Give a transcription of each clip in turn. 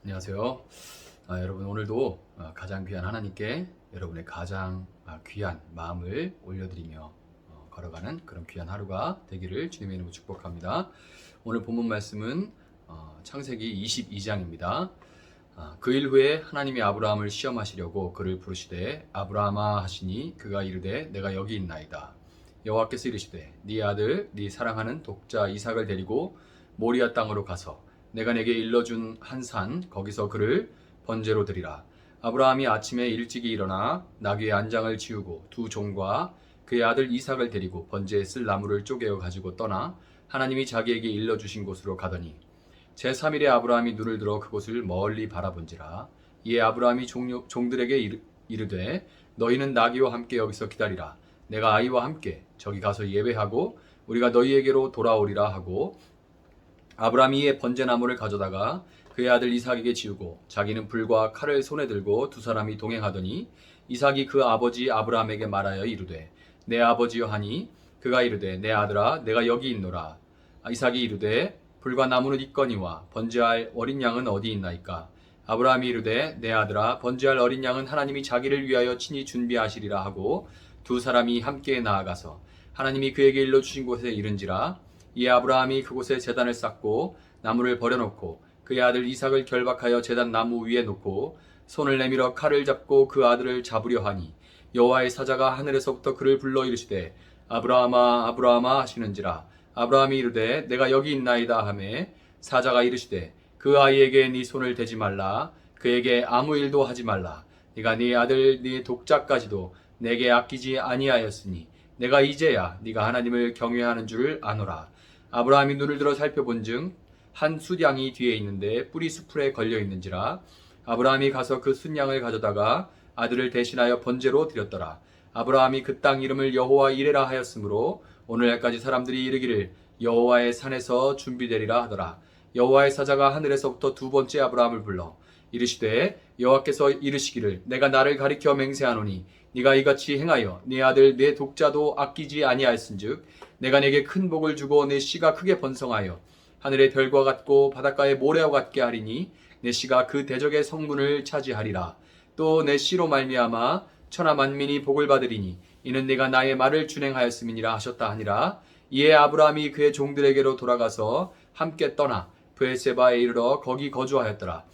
안녕하세요. 여러분 오늘도 가장 귀한 하나님께 여러분의 가장 귀한 마음을 올려드리며 걸어가는 그런 귀한 하루가 되기를 주님의 이름으로 축복합니다. 오늘 본문 말씀은 창세기 22장입니다. 그 일 후에 하나님이 아브라함을 시험하시려고 그를 부르시되 아브라함아 하시니 그가 이르되 내가 여기 있나이다. 여호와께서 이르시되 네 아들 네 사랑하는 독자 이삭을 데리고 모리아 땅으로 가서 내가 내게 일러준 한 산 거기서 그를 번제로 드리라. 아브라함이 아침에 일찍이 일어나 나귀의 안장을 지우고 두 종과 그의 아들 이삭을 데리고 번제에 쓸 나무를 쪼개어 가지고 떠나 하나님이 자기에게 일러주신 곳으로 가더니 제3일에 아브라함이 눈을 들어 그곳을 멀리 바라본지라. 이에 아브라함이 종들에게 이르되 너희는 나귀와 함께 여기서 기다리라. 내가 아이와 함께 저기 가서 예배하고 우리가 너희에게로 돌아오리라 하고 아브라함이 이에 번제나무를 가져다가 그의 아들 이삭에게 지우고 자기는 불과 칼을 손에 들고 두 사람이 동행하더니 이삭이 그 아버지 아브라함에게 말하여 이르되 내 아버지여 하니 그가 이르되 내 아들아 내가 여기 있노라. 이삭이 이르되 불과 나무는 있거니와 번제할 어린 양은 어디 있나이까. 아브라함이 이르되 내 아들아 번제할 어린 양은 하나님이 자기를 위하여 친히 준비하시리라 하고 두 사람이 함께 나아가서 하나님이 그에게 일러주신 곳에 이른지라. 이에 아브라함이 그곳에 제단을 쌓고 나무를 버려놓고 그의 아들 이삭을 결박하여 제단 나무 위에 놓고 손을 내밀어 칼을 잡고 그 아들을 잡으려 하니 여호와의 사자가 하늘에서부터 그를 불러 이르시되 아브라함아 아브라함아 하시는지라. 아브라함이 이르되 내가 여기 있나이다 하매 사자가 이르시되 그 아이에게 네 손을 대지 말라. 그에게 아무 일도 하지 말라. 네가 네 아들 네 독자까지도 내게 아끼지 아니하였으니 내가 이제야 네가 하나님을 경외하는 줄을 아노라. 아브라함이 눈을 들어 살펴본즉 한 숫양이 뒤에 있는데 뿔이 수풀에 걸려 있는지라. 아브라함이 가서 그 숫양을 가져다가 아들을 대신하여 번제로 드렸더라. 아브라함이 그 땅 이름을 여호와 이레라 하였으므로 오늘날까지 사람들이 이르기를 여호와의 산에서 준비되리라 하더라. 여호와의 사자가 하늘에서부터 두 번째 아브라함을 불러 이르시되 여호와께서 이르시기를 내가 나를 가리켜 맹세하노니 네가 이같이 행하여 네 아들 네 독자도 아끼지 아니하였은즉 내가 네게 큰 복을 주고 내 씨가 크게 번성하여 하늘의 별과 같고 바닷가의 모래와 같게 하리니 내 씨가 그 대적의 성문을 차지하리라. 또 내 씨로 말미암아 천하 만민이 복을 받으리니 이는 내가 나의 말을 준행하였음이니라 하셨다 하니라. 이에 아브라함이 그의 종들에게로 돌아가서 함께 떠나 브엘세바에 이르러 거기 거주하였더라.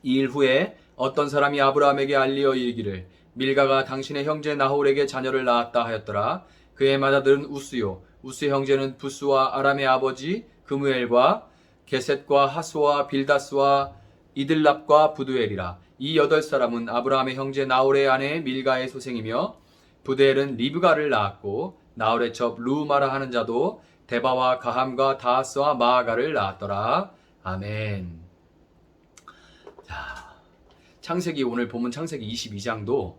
이 일 후에 어떤 사람이 아브라함에게 알리어 이르기를 밀가가 당신의 형제 나홀에게 자녀를 낳았다 하였더라. 그의 맏아들은 우스요 우스의 형제는 부스와 아람의 아버지 그무엘과 게셋과 하스와 빌다스와 이들랍과 부두엘이라. 이 8사람은 아브라함의 형제 나홀의 아내 밀가의 소생이며 부두엘은 리브가를 낳았고 나홀의 첩 루마라 하는 자도 데바와 가함과 다하스와 마아가를 낳았더라. 아멘. 자, 창세기 오늘 본문 창세기 22장도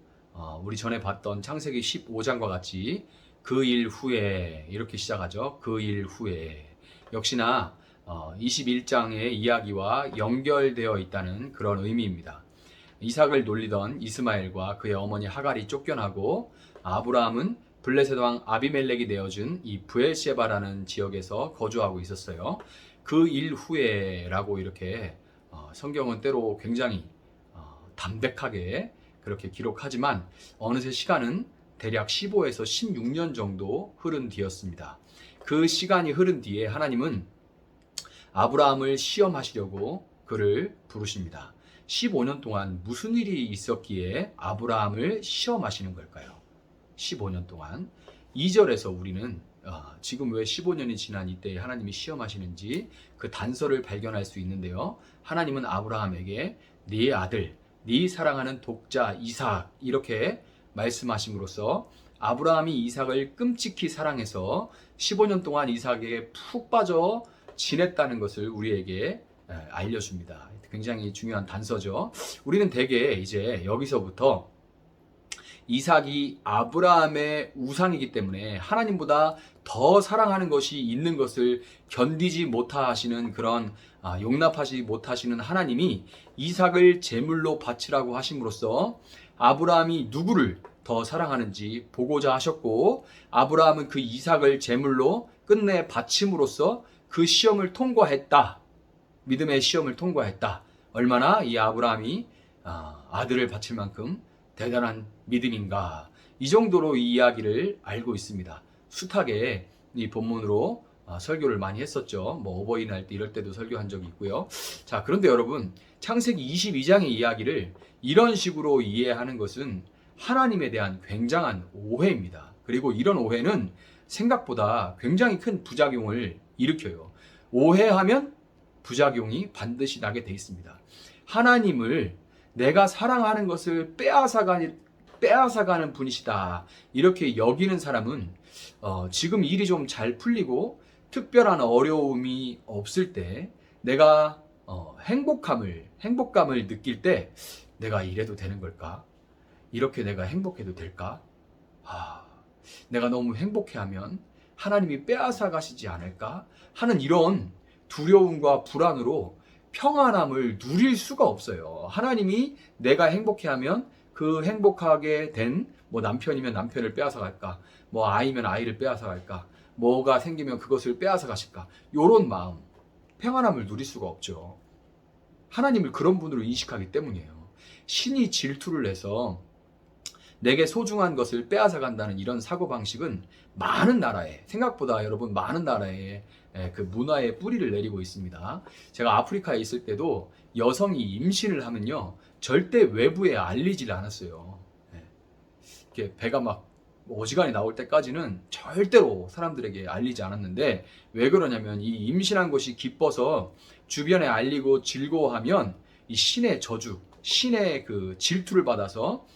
우리 전에 봤던 창세기 15장과 같이 그 일 후에 이렇게 시작하죠. 그 일 후에 역시나 21장의 이야기와 연결되어 있다는 그런 의미입니다. 이삭을 놀리던 이스마엘과 그의 어머니 하갈이 쫓겨나고 아브라함은 블레셋 왕 아비멜렉이 내어준 이 브엘셰바라는 지역에서 거주하고 있었어요. 그 일 후에라고 이렇게 성경은 때로 굉장히 담백하게 그렇게 기록하지만 어느새 시간은 대략 15에서 16년 정도 흐른 뒤였습니다. 그 시간이 흐른 뒤에 하나님은 아브라함을 시험하시려고 그를 부르십니다. 15년 동안 무슨 일이 있었기에 아브라함을 시험하시는 걸까요? 15년 동안 2절에서 우리는 지금 왜 15년이 지난 이때에 하나님이 시험하시는지 그 단서를 발견할 수 있는데요. 하나님은 아브라함에게 네 아들, 네 사랑하는 독자 이삭 이렇게 말씀하심으로써 아브라함이 이삭을 끔찍히 사랑해서 15년 동안 이삭에게 푹 빠져 지냈다는 것을 우리에게 알려줍니다. 굉장히 중요한 단서죠. 우리는 대개 이제 여기서부터 이삭이 아브라함의 우상이기 때문에 하나님보다 더 사랑하는 것이 있는 것을 견디지 못하시는 그런 용납하지 못하시는 하나님이 이삭을 제물로 바치라고 하심으로써 아브라함이 누구를 더 사랑하는지 보고자 하셨고 아브라함은 그 이삭을 제물로 끝내 바침으로써 그 시험을 통과했다. 믿음의 시험을 통과했다. 얼마나 이 아브라함이 아들을 바칠 만큼 대단한 믿음인가. 이 정도로 이 이야기를 알고 있습니다. 숱하게 이 본문으로 설교를 많이 했었죠. 뭐 어버이날 때 이럴 때도 설교한 적이 있고요. 자, 그런데 여러분, 창세기 22장의 이야기를 이런 식으로 이해하는 것은 하나님에 대한 굉장한 오해입니다. 그리고 이런 오해는 생각보다 굉장히 큰 부작용을 일으켜요. 오해하면 부작용이 반드시 나게 돼 있습니다. 하나님을 내가 사랑하는 것을 빼앗아가는 분이시다, 이렇게 여기는 사람은 지금 일이 좀 잘 풀리고 특별한 어려움이 없을 때, 내가 행복감을 느낄 때, 내가 이래도 되는 걸까? 이렇게 내가 행복해도 될까? 내가 너무 행복해하면 하나님이 빼앗아 가시지 않을까 하는 이런 두려움과 불안으로 평안함을 누릴 수가 없어요. 하나님이 내가 행복해하면 그 행복하게 된 뭐 남편이면 남편을 빼앗아 갈까, 뭐 아이면 아이를 빼앗아 갈까, 뭐가 생기면 그것을 빼앗아 가실까, 요런 마음, 평안함을 누릴 수가 없죠. 하나님을 그런 분으로 인식하기 때문이에요. 신이 질투를 해서 내게 소중한 것을 빼앗아 간다는 이런 사고방식은 많은 나라에, 생각보다 여러분 많은 나라에 그 문화의 뿌리를 내리고 있습니다. 제가 아프리카에 있을 때도 여성이 임신을 하면요, 절대 외부에 알리질 않았어요. 이렇게 배가 막 어지간히 나올 때까지는 절대로 사람들에게 알리지 않았는데, 왜 그러냐면 이 임신한 것이 기뻐서 주변에 알리고 즐거워하면 이 신의 저주, 신의 그 질투를 받아서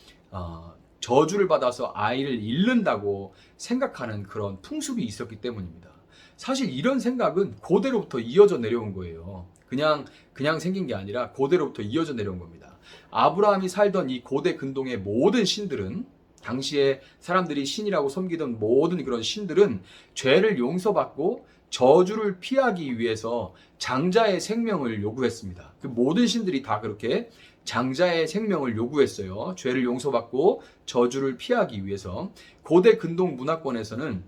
저주를 받아서 아이를 잃는다고 생각하는 그런 풍습이 있었기 때문입니다. 사실 이런 생각은 고대로부터 이어져 내려온 거예요. 그냥 생긴 게 아니라 고대로부터 이어져 내려온 겁니다. 아브라함이 살던 이 고대 근동의 모든 신들은, 당시에 사람들이 신이라고 섬기던 모든 그런 신들은 죄를 용서받고 저주를 피하기 위해서 장자의 생명을 요구했습니다. 그 모든 신들이 다 그렇게 장자의 생명을 요구했어요. 죄를 용서받고 저주를 피하기 위해서. 고대 근동 문화권에서는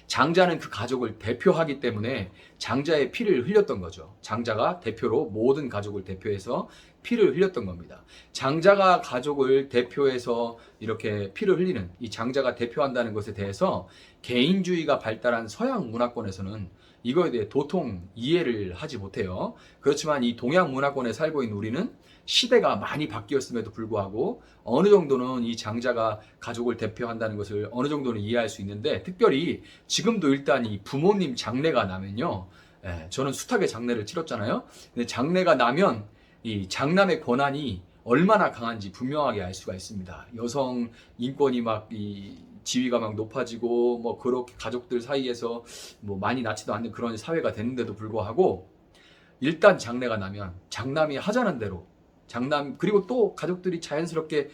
장자는 그 가족을 대표하기 때문에 장자의 피를 흘렸던 거죠. 장자가 대표로 모든 가족을 대표해서 피를 흘렸던 겁니다. 장자가 가족을 대표해서 이렇게 피를 흘리는, 이 장자가 대표한다는 것에 대해서 개인주의가 발달한 서양 문화권에서는 이거에 대해 도통 이해를 하지 못해요. 그렇지만 이 동양 문화권에 살고 있는 우리는 시대가 많이 바뀌었음에도 불구하고 어느 정도는 이 장자가 가족을 대표한다는 것을 어느 정도는 이해할 수 있는데, 특별히 지금도 일단 이 부모님 장례가 나면요, 저는 숱하게 장례를 치렀잖아요. 근데 장례가 나면 이 장남의 권한이 얼마나 강한지 분명하게 알 수가 있습니다. 여성 인권이 막 이 지위가 막 높아지고 뭐 그렇게 가족들 사이에서 뭐 많이 낳지도 않는 그런 사회가 되는데도 불구하고, 일단 장례가 나면 장남이 하자는 대로 그리고 또 가족들이 자연스럽게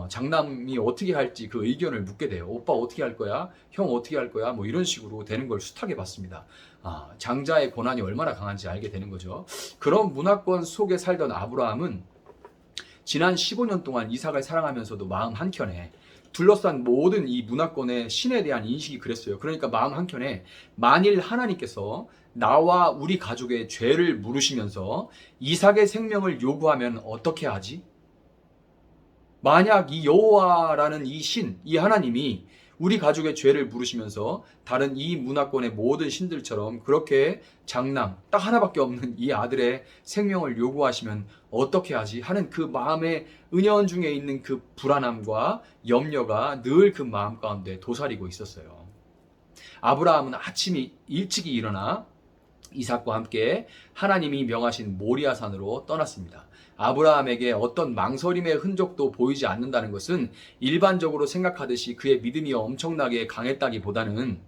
장남이 어떻게 할지 그 의견을 묻게 돼요. 오빠 어떻게 할 거야? 형 어떻게 할 거야? 뭐 이런 식으로 되는 걸 숱하게 봤습니다. 장자의 권한이 얼마나 강한지 알게 되는 거죠. 그런 문화권 속에 살던 아브라함은 지난 15년 동안 이삭을 사랑하면서도 마음 한켠에 둘러싼 모든 이 문화권의 신에 대한 인식이 그랬어요. 그러니까 마음 한켠에, 만일 하나님께서 나와 우리 가족의 죄를 물으시면서 이삭의 생명을 요구하면 어떻게 하지? 만약 이 여호와라는 이 신, 이 하나님이 우리 가족의 죄를 물으시면서 다른 이 문화권의 모든 신들처럼 그렇게 장남 딱 하나밖에 없는 이 아들의 생명을 요구하시면 어떻게 하지? 하는 그 마음의 은연중에 있는 그 불안함과 염려가 늘 그 마음 가운데 도사리고 있었어요. 아브라함은 아침이 일찍이 일어나 이삭과 함께 하나님이 명하신 모리아산으로 떠났습니다. 아브라함에게 어떤 망설임의 흔적도 보이지 않는다는 것은 일반적으로 생각하듯이 그의 믿음이 엄청나게 강했다기보다는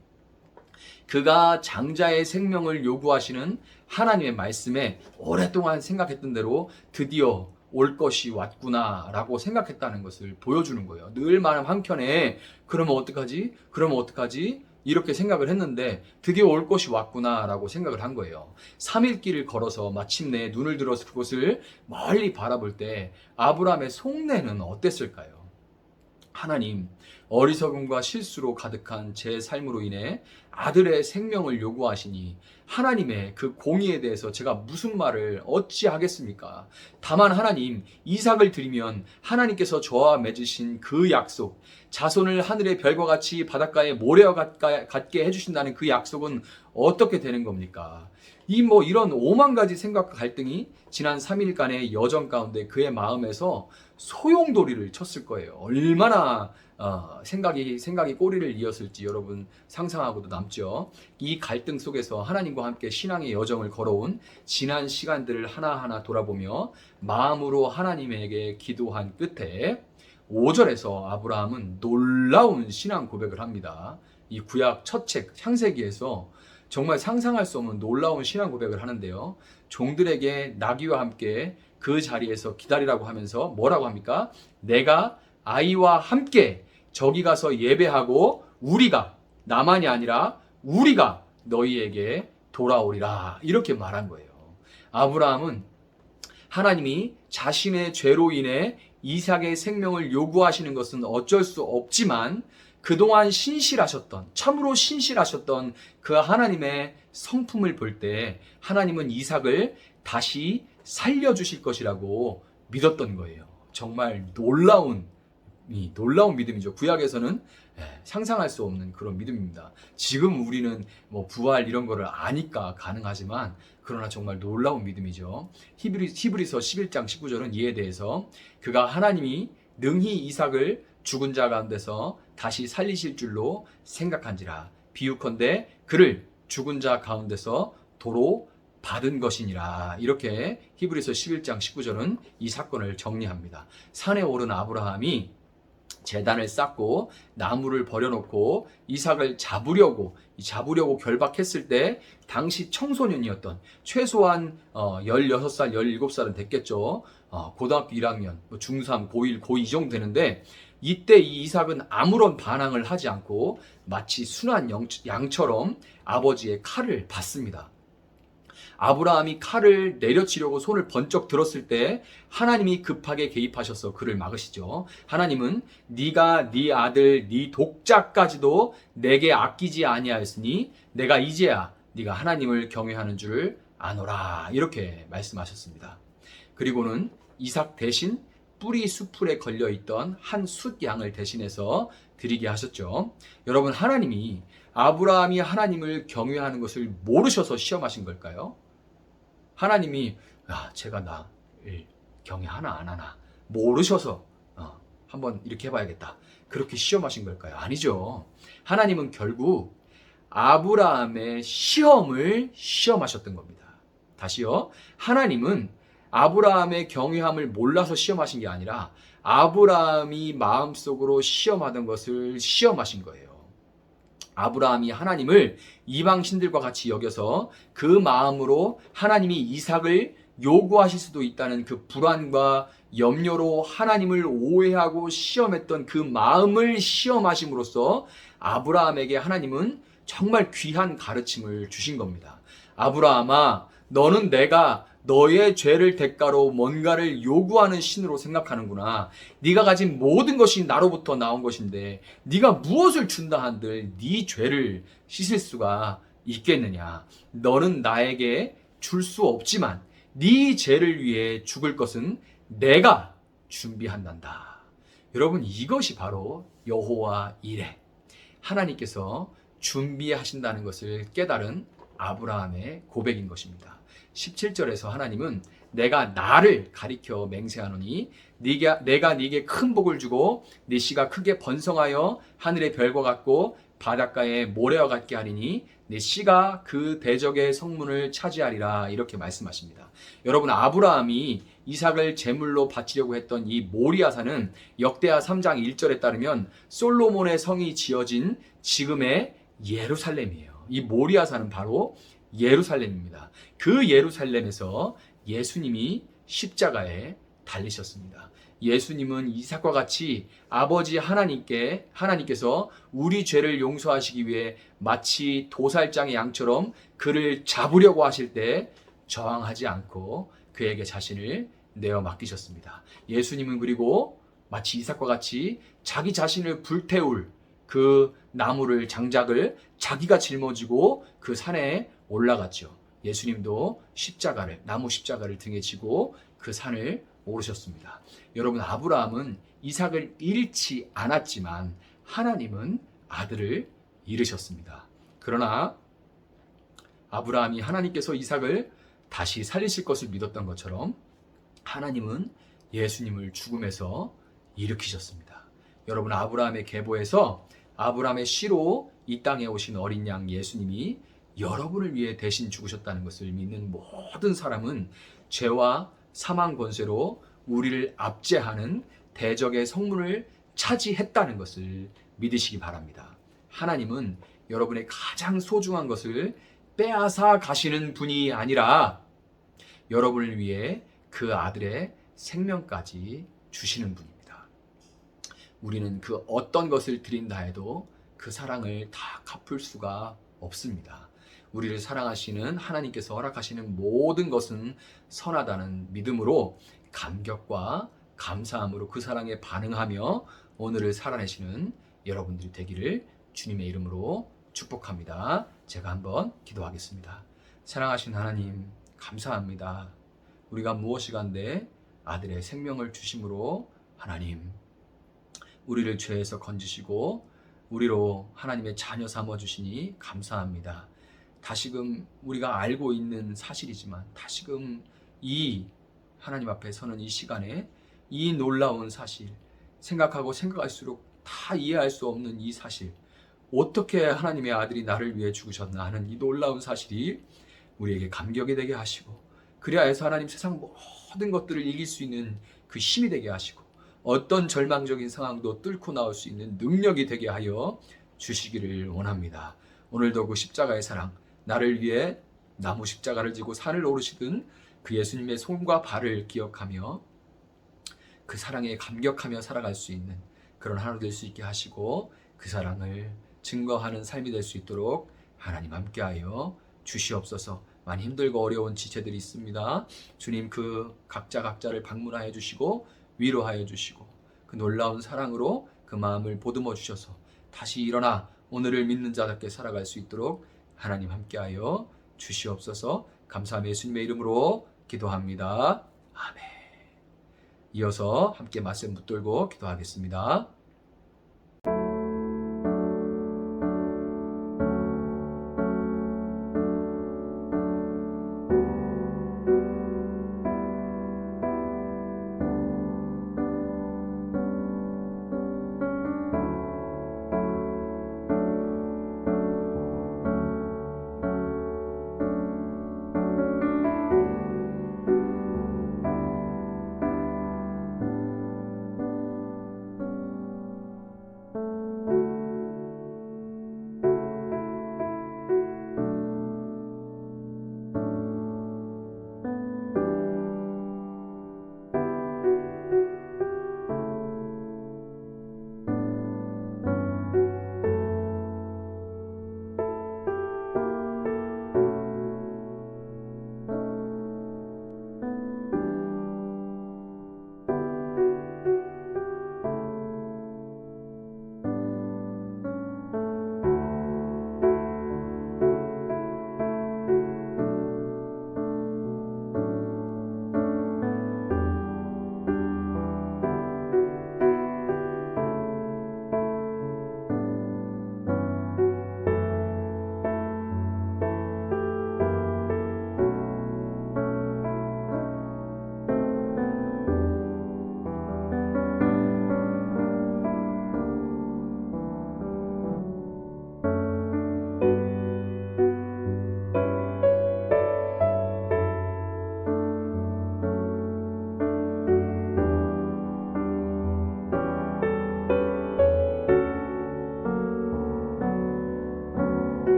그가 장자의 생명을 요구하시는 하나님의 말씀에 오랫동안 생각했던 대로 드디어 올 것이 왔구나 라고 생각했다는 것을 보여주는 거예요. 늘 마음 한켠에 그러면 어떡하지? 이렇게 생각을 했는데 드디어 올 것이 왔구나 라고 생각을 한 거예요. 3일 길을 걸어서 마침내 눈을 들어서 그곳을 멀리 바라볼 때 아브라함의 속내는 어땠을까요? 하나님, 어리석음과 실수로 가득한 제 삶으로 인해 아들의 생명을 요구하시니 하나님의 그 공의에 대해서 제가 무슨 말을 어찌 하겠습니까? 다만 하나님, 이삭을 드리면 하나님께서 저와 맺으신 그 약속, 자손을 하늘의 별과 같이 바닷가에 모래와 같게 해주신다는 그 약속은 어떻게 되는 겁니까? 이런 5만 가지 생각과 갈등이 지난 3일간의 여정 가운데 그의 마음에서 소용돌이를 쳤을 거예요. 얼마나 생각이 꼬리를 이었을지 여러분 상상하고도 남죠. 이 갈등 속에서 하나님과 함께 신앙의 여정을 걸어온 지난 시간들을 하나하나 돌아보며 마음으로 하나님에게 기도한 끝에 5절에서 아브라함은 놀라운 신앙 고백을 합니다. 이 구약 첫 책 창세기에서 정말 상상할 수 없는 놀라운 신앙 고백을 하는데요. 종들에게 나귀와 함께 그 자리에서 기다리라고 하면서 뭐라고 합니까? 내가 아이와 함께 저기 가서 예배하고 우리가, 나만이 아니라 우리가 너희에게 돌아오리라, 이렇게 말한 거예요. 아브라함은 하나님이 자신의 죄로 인해 이삭의 생명을 요구하시는 것은 어쩔 수 없지만 그동안 신실하셨던, 참으로 신실하셨던 그 하나님의 성품을 볼 때 하나님은 이삭을 다시 살려주실 것이라고 믿었던 거예요. 정말 놀라운 믿음이죠. 구약에서는 상상할 수 없는 그런 믿음입니다. 지금 우리는 부활 이런 거를 아니까 가능하지만 그러나 정말 놀라운 믿음이죠. 히브리서 11장 19절은 이에 대해서 그가 하나님이 능히 이삭을 죽은 자 가운데서 다시 살리실 줄로 생각한지라 비유컨대 그를 죽은 자 가운데서 도로 받은 것이니라. 이렇게 히브리서 11장 19절은 이 사건을 정리합니다. 산에 오른 아브라함이 제단을 쌓고 나무를 버려놓고 이삭을 잡으려고 결박했을 때 당시 청소년이었던 최소한 16살, 17살은 됐겠죠. 고등학교 1학년, 중3, 고1, 고2 정도 되는데 이때 이 이삭은 아무런 반항을 하지 않고 마치 순한 양처럼 아버지의 칼을 받습니다. 아브라함이 칼을 내려치려고 손을 번쩍 들었을 때 하나님이 급하게 개입하셔서 그를 막으시죠. 하나님은 네가 네 아들 네 독자까지도 내게 아끼지 아니하였으니 내가 이제야 네가 하나님을 경외하는 줄 아노라, 이렇게 말씀하셨습니다. 그리고는 이삭 대신 뿌리 수풀에 걸려있던 한 숫양을 대신해서 드리게 하셨죠. 여러분, 하나님이 아브라함이 하나님을 경외하는 것을 모르셔서 시험하신 걸까요? 하나님이 제가 나를 경외하나 안 하나 모르셔서 한번 이렇게 해봐야겠다, 그렇게 시험하신 걸까요? 아니죠. 하나님은 결국 아브라함의 시험을 시험하셨던 겁니다. 다시요. 하나님은 아브라함의 경외함을 몰라서 시험하신 게 아니라 아브라함이 마음속으로 시험하던 것을 시험하신 거예요. 아브라함이 하나님을 이방 신들과 같이 여겨서 그 마음으로 하나님이 이삭을 요구하실 수도 있다는 그 불안과 염려로 하나님을 오해하고 시험했던 그 마음을 시험하심으로써 아브라함에게 하나님은 정말 귀한 가르침을 주신 겁니다. 아브라함아, 너는 내가 너의 죄를 대가로 뭔가를 요구하는 신으로 생각하는구나. 네가 가진 모든 것이 나로부터 나온 것인데 네가 무엇을 준다 한들 네 죄를 씻을 수가 있겠느냐. 너는 나에게 줄 수 없지만 네 죄를 위해 죽을 것은 내가 준비한단다. 여러분, 이것이 바로 여호와 이레, 하나님께서 준비하신다는 것을 깨달은 아브라함의 고백인 것입니다. 17절에서 하나님은 내가 나를 가리켜 맹세하노니 내가 네게 큰 복을 주고 네 씨가 크게 번성하여 하늘의 별과 같고 바닷가의 모래와 같게 하리니 네 씨가 그 대적의 성문을 차지하리라, 이렇게 말씀하십니다. 여러분, 아브라함이 이삭을 제물로 바치려고 했던 이 모리아산은 역대하 3장 1절에 따르면 솔로몬의 성이 지어진 지금의 예루살렘이에요. 이 모리아산은 바로 예루살렘입니다. 그 예루살렘에서 예수님이 십자가에 달리셨습니다. 예수님은 이삭과 같이 아버지 하나님께서 우리 죄를 용서하시기 위해 마치 도살장의 양처럼 그를 잡으려고 하실 때 저항하지 않고 그에게 자신을 내어 맡기셨습니다. 예수님은 그리고 마치 이삭과 같이 자기 자신을 불태울 그 나무를 장작을 자기가 짊어지고 그 산에 올라갔죠. 예수님도 십자가를 나무 십자가를 등에 지고 그 산을 오르셨습니다. 여러분 아브라함은 이삭을 잃지 않았지만 하나님은 아들을 잃으셨습니다. 그러나 아브라함이 하나님께서 이삭을 다시 살리실 것을 믿었던 것처럼 하나님은 예수님을 죽음에서 일으키셨습니다. 여러분 아브라함의 계보에서 아브라함의 씨로 이 땅에 오신 어린 양 예수님이 여러분을 위해 대신 죽으셨다는 것을 믿는 모든 사람은 죄와 사망 권세로 우리를 압제하는 대적의 성문을 차지했다는 것을 믿으시기 바랍니다. 하나님은 여러분의 가장 소중한 것을 빼앗아 가시는 분이 아니라 여러분을 위해 그 아들의 생명까지 주시는 분입니다. 우리는 그 어떤 것을 드린다 해도 그 사랑을 다 갚을 수가 없습니다. 우리를 사랑하시는 하나님께서 허락하시는 모든 것은 선하다는 믿음으로 감격과 감사함으로 그 사랑에 반응하며 오늘을 살아내시는 여러분들이 되기를 주님의 이름으로 축복합니다. 제가 한번 기도하겠습니다. 사랑하신 하나님 감사합니다. 우리가 무엇이간데 아들의 생명을 주심으로 하나님 우리를 죄에서 건지시고 우리로 하나님의 자녀 삼아주시니 감사합니다. 다시금 우리가 알고 있는 사실이지만 다시금 이 하나님 앞에 서는 이 시간에 이 놀라운 사실 생각하고 생각할수록 다 이해할 수 없는 이 사실 어떻게 하나님의 아들이 나를 위해 죽으셨나 하는 이 놀라운 사실이 우리에게 감격이 되게 하시고 그래야 해서 하나님 세상 모든 것들을 이길 수 있는 그 힘이 되게 하시고 어떤 절망적인 상황도 뚫고 나올 수 있는 능력이 되게 하여 주시기를 원합니다. 오늘도 그 십자가의 사랑 나를 위해 나무 십자가를 지고 산을 오르시던 그 예수님의 손과 발을 기억하며 그 사랑에 감격하며 살아갈 수 있는 그런 하루 될 수 있게 하시고 그 사랑을 증거하는 삶이 될 수 있도록 하나님 함께하여 주시옵소서. 많이 힘들고 어려운 지체들이 있습니다. 주님 그 각자를 방문하여 주시고 위로하여 주시고 그 놀라운 사랑으로 그 마음을 보듬어 주셔서 다시 일어나 오늘을 믿는 자답게 살아갈 수 있도록 하나님 함께하여 주시옵소서. 감사하며 예수님의 이름으로 기도합니다. 아멘. 이어서 함께 말씀 붙들고 기도하겠습니다.